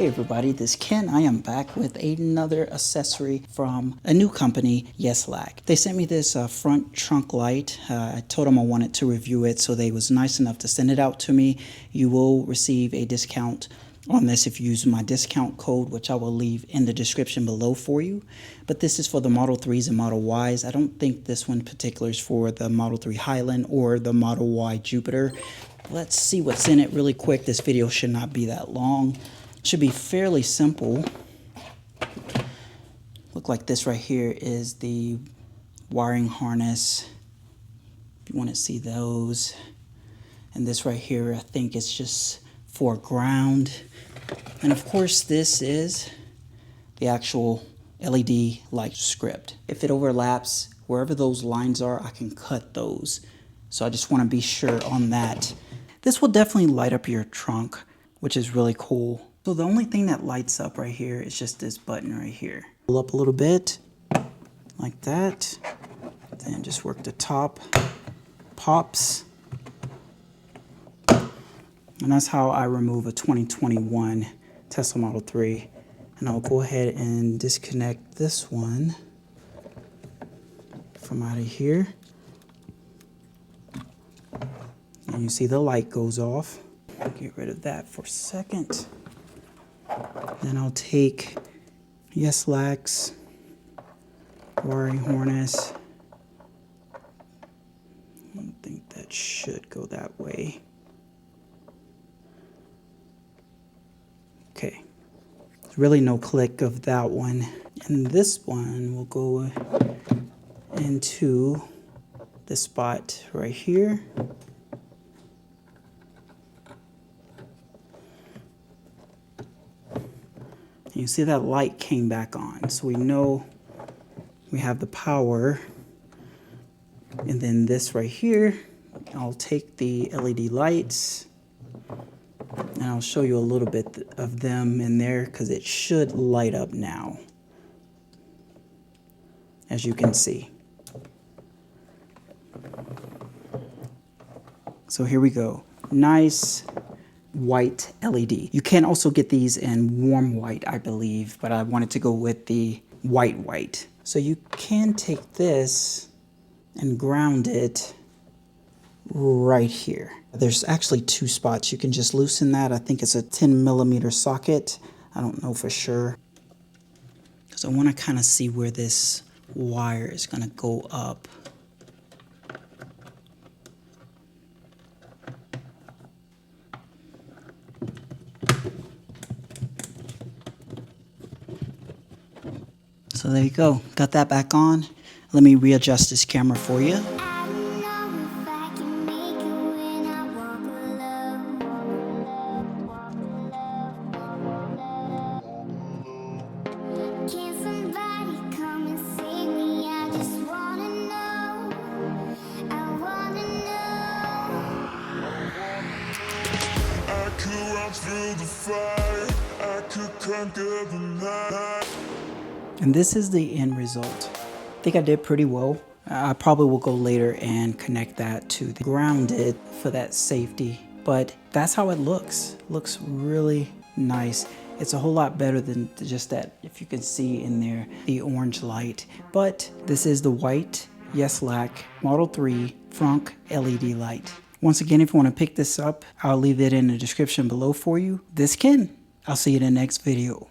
Hey everybody, this is Ken. I am back with another accessory from a new company, Yeslak. They sent me this front trunk light. I told them I wanted to review it, so they was nice enough to send it out to me. You will receive a discount on this if you use my discount code, which I will leave in the description below for you. But this is for the Model 3s and Model Ys. I don't think this one in particular is for the Model 3 Highland or the Model Y Jupiter. Let's see what's in it really quick. This video should not be that long. Should be fairly simple. Look like this right here is the wiring harness, if you want to see those. And this right here I think is just for ground. And of course this is the actual LED light script. If it overlaps, wherever those lines are, I can cut those. So I just want to be sure on that. This will definitely light up your trunk, which is really cool. So the only thing that lights up right here is just this button right here. Pull up a little bit, like that. Then just work the top, pops. And that's how I remove a 2021 Tesla Model 3. And I'll go ahead and disconnect this one from out of here. And you see the light goes off. Get rid of that for a second. Then I'll take Yeslak's wiring harness. I don't think that should go that way. Okay, there's really no click of that one. And this one will go into the spot right here. You see that light came back on, so we know we have the power. And then this right here, I'll take the LED lights and I'll show you a little bit of them in there because it should light up now, as you can see. So here we go. Nice white LED. You can also get these in warm white, I believe, but I wanted to go with the white. So you can take this and ground it right here. There's actually two spots. You can just loosen that. I think it's a 10mm socket. I don't know for sure, because I want to kind of see where this wire is going to go up. So there you go, got that back on. Let me readjust this camera for you. And this is the end result. I think I did pretty well. I probably will go later and connect that to the grounded for that safety. But that's how it looks. Looks really nice. It's a whole lot better than just that, if you can see in there, the orange light. But this is the white Yeslak Model 3 Frunk LED light. Once again, if you want to pick this up, I'll leave it in the description below for you. This Ken. I'll see you in the next video.